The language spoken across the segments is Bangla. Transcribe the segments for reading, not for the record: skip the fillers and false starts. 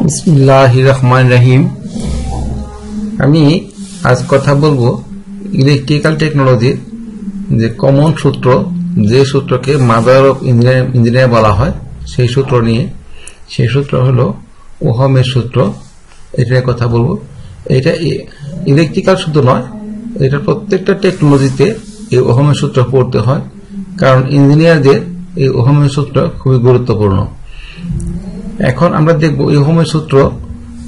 বিসমিল্লাহির রহমানির রহিম। আমি আজ কথা বলবো ইলেকট্রিক্যাল টেকনোলজির যে কমন সূত্র, যে সূত্রকে মাদার অফ ইঞ্জিনিয়ার বলা হয়, সেই সূত্র নিয়ে। সেই সূত্র হলো ওহমের সূত্র। এটা কথা বলবো। এটা ইলেকট্রিক্যাল শুধু নয়, এটা প্রত্যেকটা টেকনোলজিতে এই ওহমের সূত্র পড়তে হয়, কারণ ইঞ্জিনিয়ারদের এই ওহমের সূত্র খুবই গুরুত্বপূর্ণ। এখন আমরা দেখব এই ওহমের সূত্র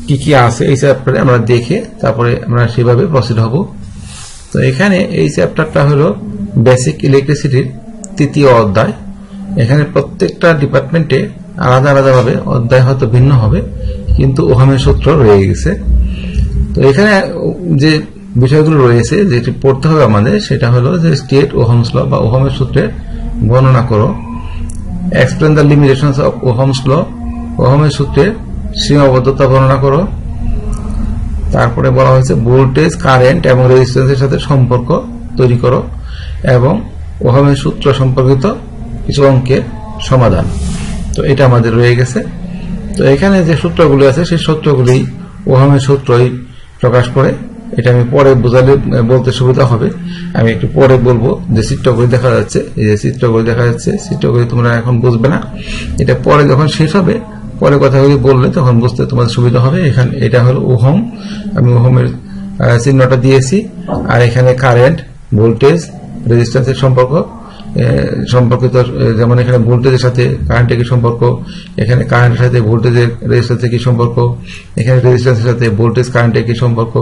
কি কি আছে এই চ্যাপ্টারে, আমরা দেখে তারপরে আমরা সেভাবে প্রসিড হব। তো এখানে এই চ্যাপ্টারটা হলো বেসিক ইলেকট্রিসিটির তৃতীয় অধ্যায়। এখানে প্রত্যেকটা ডিপার্টমেন্টে আলাদা আলাদাভাবে অধ্যায় হয়তো ভিন্ন হবে, কিন্তু ওহমের সূত্র রয়ে গেছে। তো এখানে যে বিষয়গুলো রয়েছে যেটি পড়তে হবে আমাদের, সেটা হলো যে স্টেট ওহমস ল বা ওহমের সূত্রের বর্ণনা করো, explain the limitations of Ohm's law, ওহমের সূত্রের সীমাবদ্ধতা বর্ণনা করো। তারপরে বলা হয়েছে ভোল্টেজ, কারেন্ট এবং রেজিস্ট্যান্সের সাথে সম্পর্ক তৈরি করো, এবং ওহমের সূত্র সম্পর্কিত কিছু অঙ্কের সমাধান। তো এটা আমাদের রয়ে গেছে। তো এখানে যে সূত্রগুলি আছে সেই সূত্রগুলি ওহমের সূত্রই প্রকাশ করে। এটা আমি পরে বোঝালে বলতে সুবিধা হবে। আমি একটু পরে বলবো যে চিত্রগুলি দেখা যাচ্ছে, এই যে চিত্রগুলি দেখা যাচ্ছে, চিত্রগুলি তোমরা এখন বুঝবে না, এটা পরে যখন শেষ হবে, পরে কথাগুলি বললে তখন বুঝতে তোমাদের সুবিধা হবে। এখানে এটা হলো ওহম, আমি ওহমের চিহ্নটা দিয়েছি। আর এখানে কারেন্ট, ভোল্টেজ, রেজিস্ট্যান্সের সম্পর্কিত, যেমন এখানে ভোল্টেজের সাথে কারেন্টের কি সম্পর্ক, এখানে কারেন্টের সাথে ভোল্টেজের রেজিস্ট্যান্সের কি সম্পর্ক, এখানে রেজিস্ট্যান্সের সাথে ভোল্টেজ কারেন্টের কি সম্পর্ক,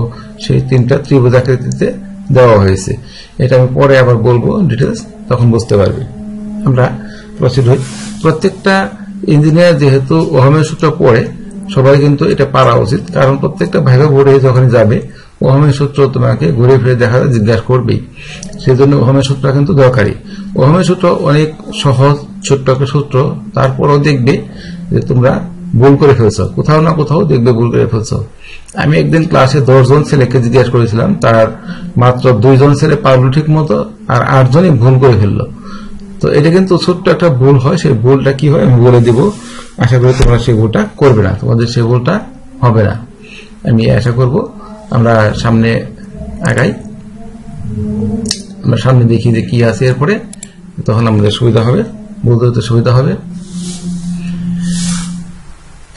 সেই তিনটা ত্রিভুজ আকৃতিতে দেওয়া হয়েছে। এটা আমি পরে আবার বলবো ডিটেলস, তখন বুঝতে পারবে। আমরা প্রসিড হই। প্রত্যেকটা ইঞ্জিনিয়ার যেহেতু ওহমের সূত্র পড়ে, সবাই কিন্তু এটা পারা উচিত, কারণ প্রত্যেকটা ভাইভা বোর্ডে যখন যাবে ওহমের সূত্র তোমাকে ঘুরে ফিরে জিজ্ঞাসা করবেই। সেই জন্য ওহমের সূত্র কিন্তু দরকারি। ওহমের সূত্র অনেক সহজ, ছোট্ট একটা সূত্র, তারপরও দেখবে যে তোমরা ভুল করে ফেলছো, কোথাও না কোথাও দেখবে ভুল করে ফেলছো। আমি একদিন ক্লাসে 10 জন ছেলেকে জিজ্ঞাসা করেছিলাম, তার মাত্র 2 জন ছেলে পারলো ঠিক মতো, আর 8 জনই ভুল করে ফেললো। তো এটা কিন্তু ছোট্ট একটা ভুল হয়। সেই ভুলটা কি হয় আমি বলে দিব। আশা করি তোমরা সেই ভুলটা করবে না, তোমাদের সেই ভুলটা হবে না, আমি আশা করব। আমরা সামনে আগাই, আমরা সামনে দেখি যে কি আছে এরপরে, তখন আমাদের সুবিধা হবে, বুঝতে সুবিধা হবে।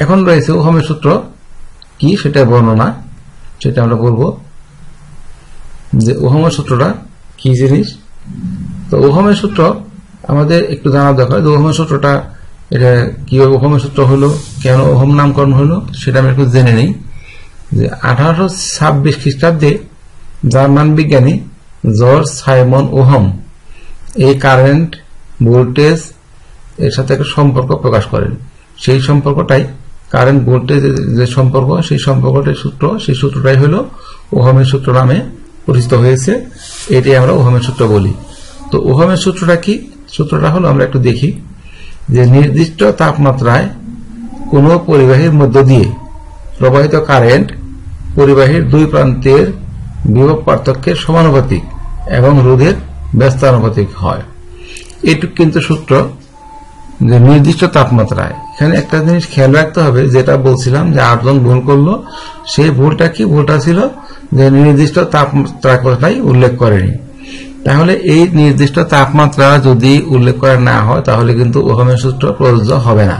এখন রয়েছে ওহমের সূত্র কি সেটা বর্ণনা, সেটা আমরা বলবো যে ওহমের সূত্রটা কি জিনিস। তো ওহমের সূত্র আমাদের একটু জানা দরকার যে ওহমের সূত্রটা এটা কি, ওহমের সূত্র হলো, কেন ওহম নামকরণ হলো, সেটা আমি একটু জেনে নেই। যে 1826 খ্রিস্টাব্দে জার্মান বিজ্ঞানী জর্জ সাইমন ওহম এই কারেন্ট, ভোল্টেজ এর সাথে একটা সম্পর্ক প্রকাশ করেন। সেই সম্পর্কটাই কারেন্ট ভোল্টেজ যে সম্পর্ক, সেই সম্পর্কটাই সূত্র, সেই সূত্রটাই হলো ওহমের সূত্র নামে পরিচিত হয়েছে। এটাই আমরা ওহমের সূত্র বলি। তো ওহমের সূত্রটা কি? সূত্রটা হলো, আমরা একটু দেখি, যে নির্দিষ্ট তাপমাত্রায় কোনো পরিবাহীর মধ্য দিয়ে প্রবাহিত কারেন্ট পরিবাহীর দুই প্রান্তের বিভব পার্থক্যের সমানুপাতিক এবং রোধের ব্যস্তানুপাতিক হয়। এটুকু কিন্তু সূত্র, যে নির্দিষ্ট তাপমাত্রায়। এখানে একটা জিনিস খেয়াল রাখতে হবে, যেটা বলছিলাম যে 8 জন ভুল করলো, সেই ভুলটা কি? ভুলটা ছিল যে নির্দিষ্ট তাপমাত্রার কথাই উল্লেখ করেনি। তাহলে এই নির্দিষ্ট তাপমাত্রা যদি উল্লেখ করা না হয়, তাহলে কিন্তু ওহমের সূত্র প্রযোজ্য হবে না।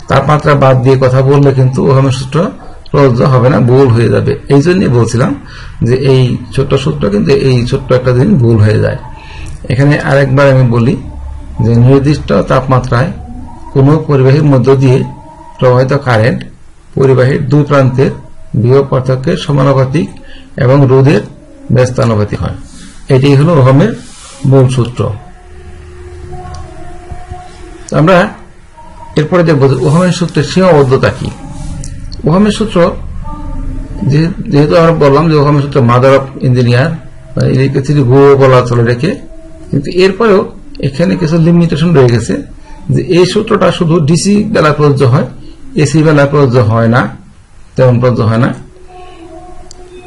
তাপমাত্রা বাদ দিয়ে কথা বললে কিন্তু ওহমের সূত্র প্রযোজ্য হবে না, ভুল হয়ে যাবে। এই জন্যই বলছিলাম যে এই ছোট্ট সূত্র কিন্তু এই ছোট্ট একটা জিনিস ভুল হয়ে যায়। এখানে আরেকবার আমি বলি যে নির্দিষ্ট তাপমাত্রায় কোনো পরিবাহীর মধ্য দিয়ে প্রবাহিত কারেন্ট পরিবাহীর দুই প্রান্তের বিভব পার্থক্যের সমানুপাতিক এবং রোধের ব্যস্তানুপাতিক হয়। এটাই হলো ওহমের মূল সূত্র। আমরা এরপরে দেখব যে ওহমের সূত্রের সীমাবদ্ধতা কি। ওহমের সূত্র যেহেতু আমরা বললাম যে ওহমের সূত্র মাদার অফ ইঞ্জিনিয়ার, ইলেকট্রিসিটি গুরু বলা চলে রেখে, কিন্তু এরপরেও এখানে কিছু লিমিটেশন রয়ে গেছে, যে এই সূত্রটা শুধু ডিসি বেলায় প্রযোজ্য হয়, এসি বেলায় প্রযোজ্য হয় না, তেমন প্রযোজ্য হয় না।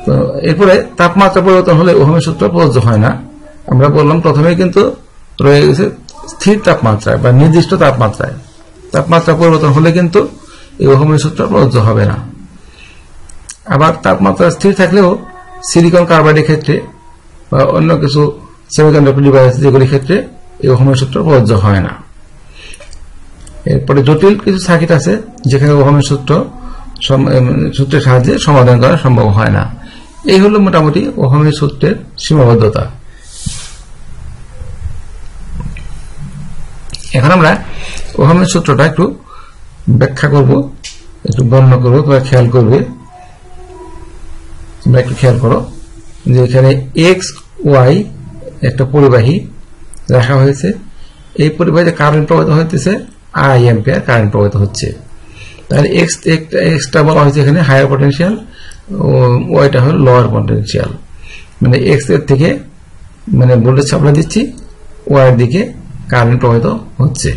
তো এরপরে তাপমাত্রা পরিবর্তন হলে ওহমের সূত্র প্রযোজ্য হয় না। আমরা বললাম প্রথমে কিন্তু রয়ে গেছে স্থির তাপমাত্রায় বা নির্দিষ্ট তাপমাত্রায়। তাপমাত্রা পরিবর্তন হলে কিন্তু এই ওহমের সূত্র প্রযোজ্য হবে না। আবার তাপমাত্রা স্থির থাকলেও সিলিকন কার্বাইডের ক্ষেত্রে বা অন্য কিছু সেমিকন্ডাক্টর ডিভাইস যেগুলির ক্ষেত্রে এই ওহমের সূত্র প্রযোজ্য হয় না। এরপরে জটিল কিছু সার্কিট আছে যেখানে ওহমের সূত্রের সাহায্যে সমাধান করা সম্ভব হয় না। এই হলো মোটামুটি ওহমের সূত্রের সীমাবদ্ধতা। এখন আমরা ওহমের সূত্রটা একটু ব্যাখ্যা করব, একটু বর্ণনা করবো, তোমরা খেয়াল করবে। তোমরা একটু খেয়াল করো যে এখানে এক্স ওয়াই একটা পরিবাহী রাখা হয়েছে। এই পরিবাহীতে কারেন্ট প্রবাহিত হইতেছে আই অ্যাম্পিয়ার কারেন্ট প্রবাহিত হচ্ছে। তাহলে এক্সটা বলা হয়েছে এখানে হায়ার পটেনশিয়াল, ওয়াইটা হল লোয়ার পটেনশিয়াল। মানে এক্স এর থেকে মানে ভোল্টেজ সাপ্লাই দিচ্ছি, ওয়াই এর দিকে কারেন্ট প্রবাহিত হচ্ছে।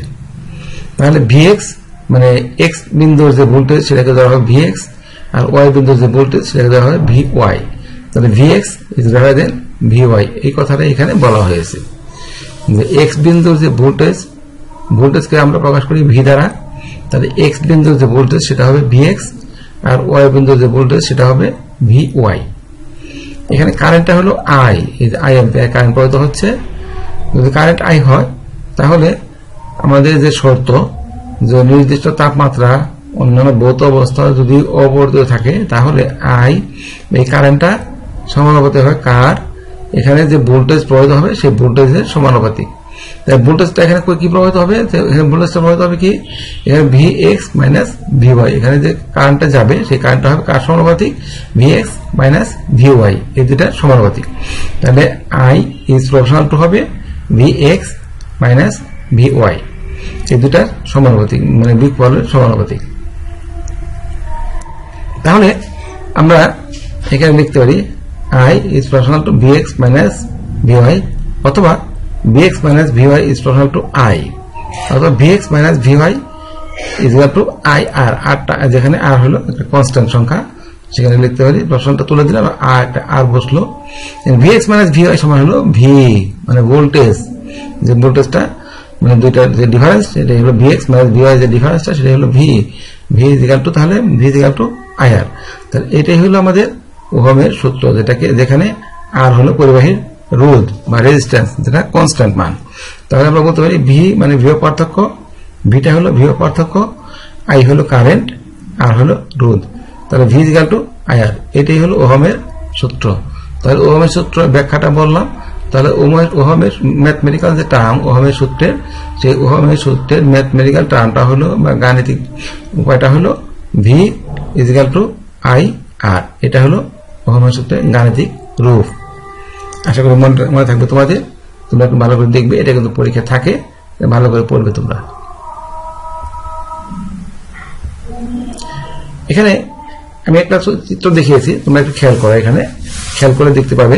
তাহলে ভিএক্স মানে এক্স বিন্দুর যে ভোল্টেজ সেটাকে দেওয়া হবে ভিএক্স, আর ওয়াই বিন্দুর যে ভোল্টেজ সেটাকে দেওয়া হবে ভি ওয়াই। তাহলে VX is greater than V Y, এই কথাটা এখানে বলা হয়েছে যে এক্স বিন্দুর যে ভোল্টেজকে আমরা প্রকাশ করি ভি দ্বারা। তাহলে এক্স বিন্দুর যে ভোল্টেজ সেটা হবে ভিএক্স, আর ওয়াই বিন্দুর যে ভোল্টেজ সেটা হবে ভি ওয়াই। এখানে কারেন্টটা হলো আই, এই যে আই অ্যাম্পিয়ার কারেন্ট প্রবাহিত হচ্ছে। যদি কারেন্ট আই হয় তাহলে আমাদের যে শর্ত যে নির্দিষ্ট তাপমাত্রা অন্যান্য ভৌত অবস্থা যদি অপরিবর্তিত থাকে তাহলে আই এই কারেন্টটা সমানুপাতিক হয় কার এখানে যে ভোল্টেজ প্রবাহিত হবে সেই ভোল্টেজের সমানুপাতিক। তাই ভোল্টেজটা এখানে কি প্রবাহিত হবে, এখানে ভোল্টেজটা প্রবাহিত হবে কি এখানে V X minus V Y. এখানে যে কারেন্টটা যাবে সেই কারেন্টটা হবে কার সমানুপাতিক, V X minus V Y, এই দুটা সমানুপাতিক। তাহলে আই ইজ প্রপোর্শনাল টু হবে V X minus V Y, এই দুটার সমানুপাতিক, মানে বিকল্পের সমানুপাতিক। তাহলে আমরা এখানে লিখতে পারি I is proportional to Vx minus Vy, অথবা Vx minus Vy is proportional to I, অথবা Vx minus Vy is equal to IR। আরটা যেখানে R হলো একটা কনস্ট্যান্ট সংখ্যা, সেখানে লিখতে পারি প্রশ্নটা তুলে দিলাম, আর একটা R বসলো। Vx minus Vy সমান হলো V, মানে ভোল্টেজ, যে ভোল্টেজটা মানে দুইটার যে ডিফারেন্স সেটা হলো Vx minus Vy, যে ডিফারেন্সটা সেটা হলো V is equal to, তাহলে V is equal to IR। তাহলে এটাই হলো আমাদের ওহমের সূত্র, যেখানে আর হলো পরিবাহীর রোধ বা রেজিস্ট্যান্স, যেটা কনস্ট্যান্ট মান। তাহলে আমরা বলতে পারি ভি মানে ভিও পার্থক্য, ভিটা হলো ভিও পার্থক্য, আই হলো কারেন্ট, আর হলো রোধ। তাহলে V is equal to IR, এটাই হলো ওহমের সূত্র। তাহলে ওহমের সূত্র ব্যাখ্যাটা বললাম। তাহলে ওহমের ম্যাথমেটিক্যাল যে টার্ম ওহমের সূত্রের, সেই ওহমের সূত্রের ম্যাথমেটিক্যাল টার্মটা হলো বা গাণিতিক উপায়টা হলো V is equal to I R. এটা হলো ওহমের সূত্রের গাণিতিক রূপ। আশা করি মনে থাকবে তোমাদের, তোমরা একটু ভালো করে দেখবে, এটা কিন্তু পরীক্ষা থাকে, ভালো করে পড়বে তোমরা। এখানে আমি একটা চিত্র দেখিয়েছি, তোমরা একটু খেয়াল করো, এখানে খেয়াল করে দেখতে পাবে।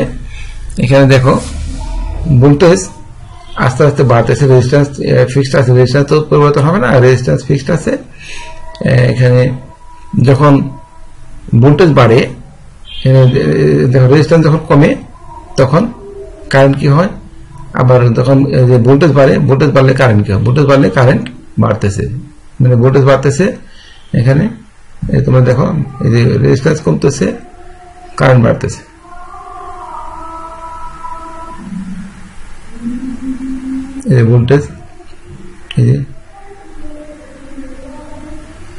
এখানে দেখো ভোল্টেজ আস্তে আস্তে বাড়তেছে, রেজিস্ট্যান্স ফিক্সড আছে, রেজিস্ট্যান্স তো পরিবর্তন হবে না, রেজিস্ট্যান্স ফিক্সড আছে। এখানে যখন ভোল্টেজ বাড়ে, দেখো রেজিস্ট্যান্স যখন কমে তখন কারেন্ট কি হয়, আবার যখন ভোল্টেজ বাড়ে, ভোল্টেজ বাড়লে কারেন্ট কি হয়, ভোল্টেজ বাড়লে কারেন্ট বাড়তেছে, মানে ভোল্টেজ বাড়তেছে। এখানে তোমরা দেখো এই যে রেজিস্ট্যান্স কমতেছে, কারেন্ট বাড়তেছে। এই যে ভোল্টেজ, এই যে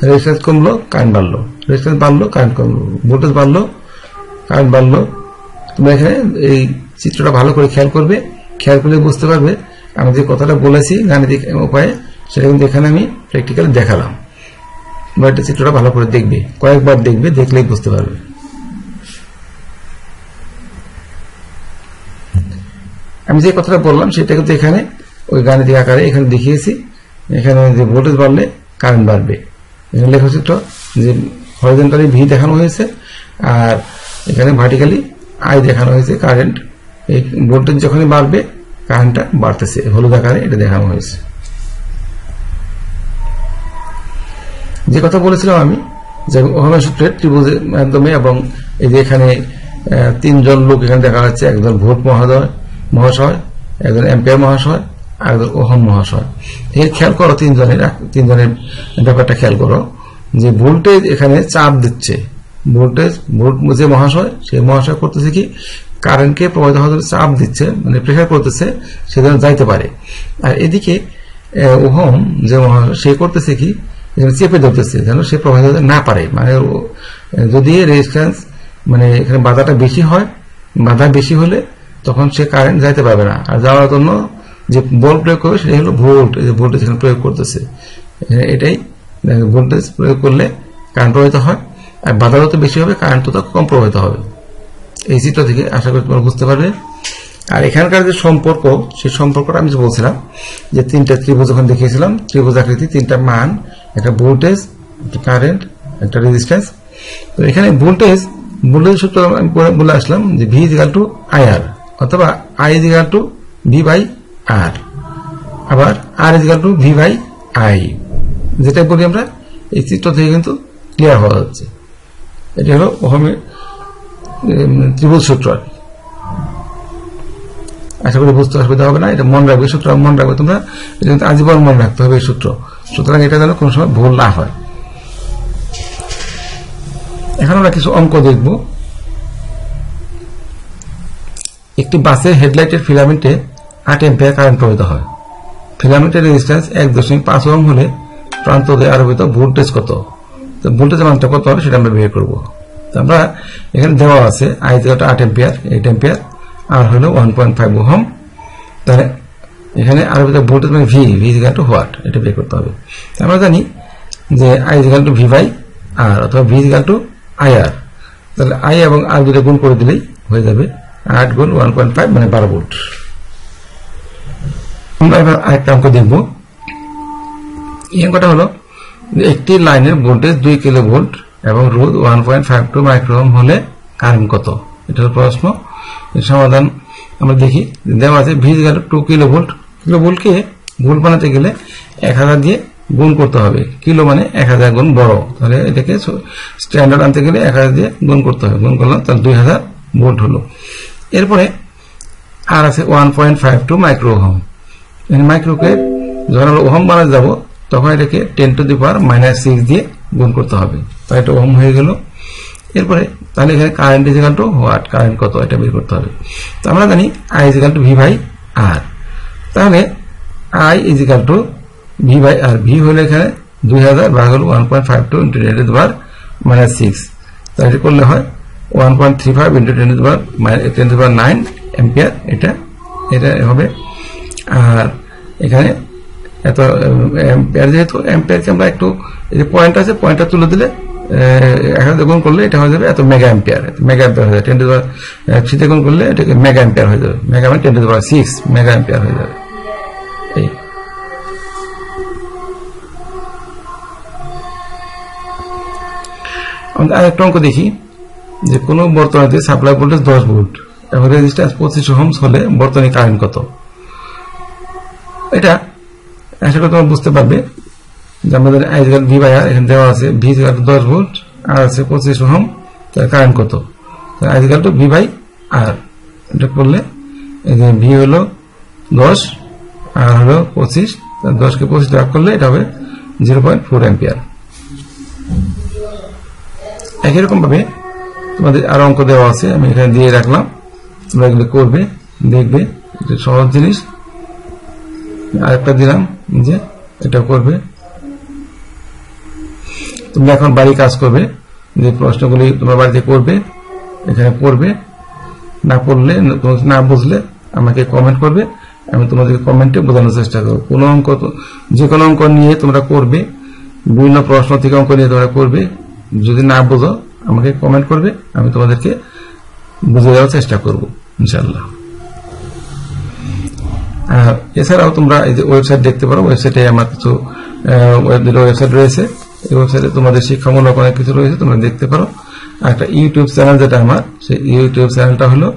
রেজিস্ট্যান্স কমলো, কারেন্ট বাড়লো, রেজিস্ট্যান্স বাড়লো, কারেন্ট কমলো, ভোল্টেজ বাড়লো, কারেন্ট বাড়লো। তোমরা এখানে এই চিত্রটা ভালো করে খেয়াল করবে, খেয়াল করলে বুঝতে পারবে আমি যে কথাটা বলেছি গাণিতিক উপায়ে, সেটা কিন্তু এখানে আমি প্র্যাকটিক্যালি দেখালাম। বা এটা চিত্রটা ভালো করে দেখবে, কয়েকবার দেখবে, দেখলেই বুঝতে পারবে। আমি যে কথাটা বললাম সেটা কিন্তু এখানে ওই গাণিতিক আকারে এখানে দেখিয়েছি। এখানে যে ভোল্টেজ বাড়লে কারেন্ট বাড়বে, এখানে লেখচিত্র যে হরিজন্টালি ভি দেখানো হয়েছে, আর এখানে ভার্টিক্যালি আই দেখানো হয়েছে কারেন্ট। এই ভোল্টেজ যখনই বাড়বে কারেন্টটা বাড়তেছে, হলুদ আকারে এটা দেখানো হয়েছে। যে কথা বলেছিলাম আমি যে ওহমের সূত্রের ত্রিভুজের মাধ্যমে, এবং এই যে এখানে তিনজন লোক এখানে দেখা যাচ্ছে, একজন ভোল্ট মহাশয়, একজন অ্যাম্পিয়ার মহাশয়, আর একজন ওহম মহাশয়। এর খেয়াল করো তিনজনের ব্যাপারটা খেয়াল করো, যে ভোল্টেজ এখানে চাপ দিচ্ছে, ভোল্টেজ যে মহাশয় সেই মহাশয় করতেছে কি কারেন্টকে প্রবাহিত হওয়ার চাপ দিচ্ছে, মানে প্রেসার করতেছে, সে যেন যাইতে পারে। আর এদিকে ওহম যে মহাশয় সে করতেছে কি চেপে ধরতেছে যেন সে প্রবাহিত হতে না পারে। মানে যদি রেজিস্ট্যান্স মানে এখানে বাধাটা বেশি হয়, বাধা বেশি হলে তখন সে কারেন্ট যাইতে পারবে না। আর যাওয়ার জন্য যে বল প্রয়োগ করবে সেটাই হলো ভোল্ট। এই যে ভোল্টেজ এখানে প্রয়োগ করতেছে, এটাই ভোল্টেজ প্রয়োগ করলে কারেন্ট প্রবাহিত হয়। আর বাধা যত বেশি হবে কারেন্ট তত কম প্রবাহিত হবে। এই চিত্র থেকে আশা করি তোমরা বুঝতে পারবে। আর এখানকার যে সম্পর্ক, সেই সম্পর্কটা আমি যে বলছিলাম যে তিনটা ত্রিভুজ যখন দেখিয়েছিলাম, ত্রিভুজ আকৃতি তিনটা মান, একটা ভোল্টেজ, একটা কারেন্ট, একটা রেজিস্ট্যান্স। তো এখানে ভোল্টেজ সূত্র আমি বলে আসলাম যে ভি ইজিক্যাল টু আইআর, অথবা I is equal to V by R, আবার R is equal to V by I, যেটা বলি আমরা এই চিত্র থেকে কিন্তু ক্লিয়ার হওয়া যাচ্ছে। এটি হলো ওহমের ত্রিভুজ সূত্র। আশা করি বুঝতে অসুবিধা হবে না। এটা মনে রাখবে, সূত্র মনে রাখবে তোমরা, আজীবন মনে রাখতে হবে এই সূত্র। সুতরাং এটা যেন কোনো সময় ভুল না হয়। এখন আমরা কিছু অঙ্ক দেখব। একটি বাসের হেডলাইটের ফিলামেন্টে 8 অ্যাম্পিয়ার কারেন্ট প্রবাহিত হয়। ফিলামেন্টের রেজিস্ট্যান্স 1.5 ওহম হলে প্রান্ত দিয়ে আরোপিত ভোল্টেজ কত? তো ভোল্টেজের মানটা কত হবে সেটা আমরা বের করব। তো আমরা এখানে দেওয়া আছে I equal to 8 ampere, 8 ampere, R হলো 1.5 ওহম। তাহলে এখানে আরোপিত ভোল্টেজ মানে ভি ইকুয়াল টু হোয়াট, এটা বের করতে হবে। আমরা জানি যে I equal to V by R, অথবা ভি ইকুয়াল টু আইআর। তাহলে আই এবং আর দুটো গুণ করে দিলেই হয়ে যাবে 8 গুণ 1.5 মানে 12 ভোল্ট। আমরা এবার আরেকটা অঙ্ক দেখব। এই অঙ্কটা হলো একটি লাইনের ভোল্টেজ 2 কিলো ভোল্ট এবং রোধ 1.52 মাইক্রো ওহম হলে কারেন্ট কত? এটা হলো প্রশ্ন। এর সমাধান আমরা দেখি। দেওয়া আছে V equal to 2 kilo volt. Kilo ভোল্টকে ভোল্ট বানাতে গেলে 1000 দিয়ে গুণ করতে হবে। কিলো মানে 1000 গুণ বড়, তাহলে এটাকে স্ট্যান্ডার্ড আনতে গেলে 1000 দিয়ে গুণ করতে হবে। গুণ করলাম তাহলে 2000 ভোল্ট হলো। এরপরে আর আছে 1.52 মাইক্রো ওহম। মাইক্রোকে যখন আমরা ওহম বানাতে যাব তখন এটাকে 10 টু দি পাওয়ার -6 দিয়ে গুণ করতে হবে, তাই এটা ওহম হয়ে গেল। এরপরে তাহলে এখানে current is equal to what, current কত এটা বের করতে হবে। তো আমরা জানি I is equal to V by R. তাহলে I is equal to V by R, V হলো এখানে 2000 ভাগ হলো 1.52 ইন্টু 10 টু দি পাওয়ার -6। তাহলে এটা করলে হয় 1.35 into 10 to the power 9 ampere. এটা হবে। আর এখানে এত অ্যাম্পিয়ার, যেহেতু অ্যাম্পিয়ারকে আমরা একটু এই যে পয়েন্ট আছে পয়েন্টটা তুলে দিলে 1000 গুণ করলে এটা হয়ে যাবে এত মেগা অ্যাম্পিয়ার। মেগা অ্যাম্পিয়ার হয়ে যাবে 10 টু দি পাওয়ার 3 দিয়ে গুণ করলে এটাকে মেগা অ্যাম্পিয়ার হয়ে যাবে। মেগা মানে 10 to the power 6 mega ampere হয়ে যাবে। এই আমরা আরেকটা অঙ্ক দেখি যে কোনো বর্তনীতে সাপ্লাই ভোল্টেজ 10 ভোল্ট এবং রেজিস্ট্যান্স 25 ওহম হলে বর্তনী কারেন্ট কত? এটা আশা করি তোমরা বুঝতে পারবে যে আমাদের I equal V by R, এখানে দেওয়া আছে ভি ইকুয়াল টু 10 ভোল্ট আর আছে 25 ওহম, তাহলে কারেন্ট কত? তাহলে I equal to V by R, এটা করলে এই যে ভি হলো 10 আর হলো 25, 10 কে 25 ভাগ করলে এটা হবে 0.4 অ্যাম্পিয়ার। একই রকম ভাবে তোমাদের আরো অঙ্ক দেওয়া আছে, আমি এখানে দিয়ে রাখলাম, তোমরা এগুলো করবে, দেখবে সহজ জিনিস। আরেকটা দিলাম যে এটা করবে। তোমরা এখন বাড়ি কাজ করবে, যে প্রশ্নগুলি তোমরা বাড়িতে করবে, এখানে পড়বে। না পড়লে, না বুঝলে আমাকে কমেন্ট করবে, আমি তোমাদেরকে কমেন্টে বোঝানোর চেষ্টা করবো। কোনো অঙ্ক, যে কোনো অঙ্ক নিয়ে তোমরা করবে, বিভিন্ন প্রশ্ন থেকে অঙ্ক নিয়ে তোমরা করবে। যদি না বোঝো আমাকে কমেন্ট করবে, আমি তোমাদেরকে বুঝে দেওয়ার চেষ্টা করব ইনশাআল্লাহ। এছাড়াও তোমরা এই যে ওয়েবসাইট দেখতে পারো, ওয়েবসাইটে আমার কিছু ওয়েবসাইট রয়েছে। এই ওয়েবসাইটে তোমাদের শিক্ষামূলক অনেক কিছু রয়েছে, তোমরা দেখতে পারো। আর একটা ইউটিউব চ্যানেল যেটা আমার, সেই ইউটিউব চ্যানেলটা হলো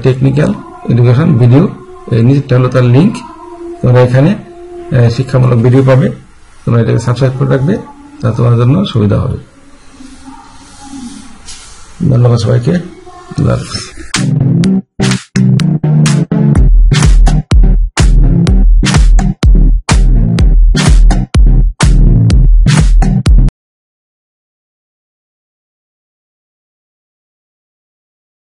টেকনিক্যাল এডুকেশন ভিডিও। এই নিচটা হলো তার লিঙ্ক। তোমরা এখানে শিক্ষামূলক ভিডিও পাবে, তোমরা এটাকে সাবস্ক্রাইব করে রাখবে, তা তোমার জন্য সুবিধা হবে। ধন্যবাদ সবাইকে। আল্লাহ হাফেজ।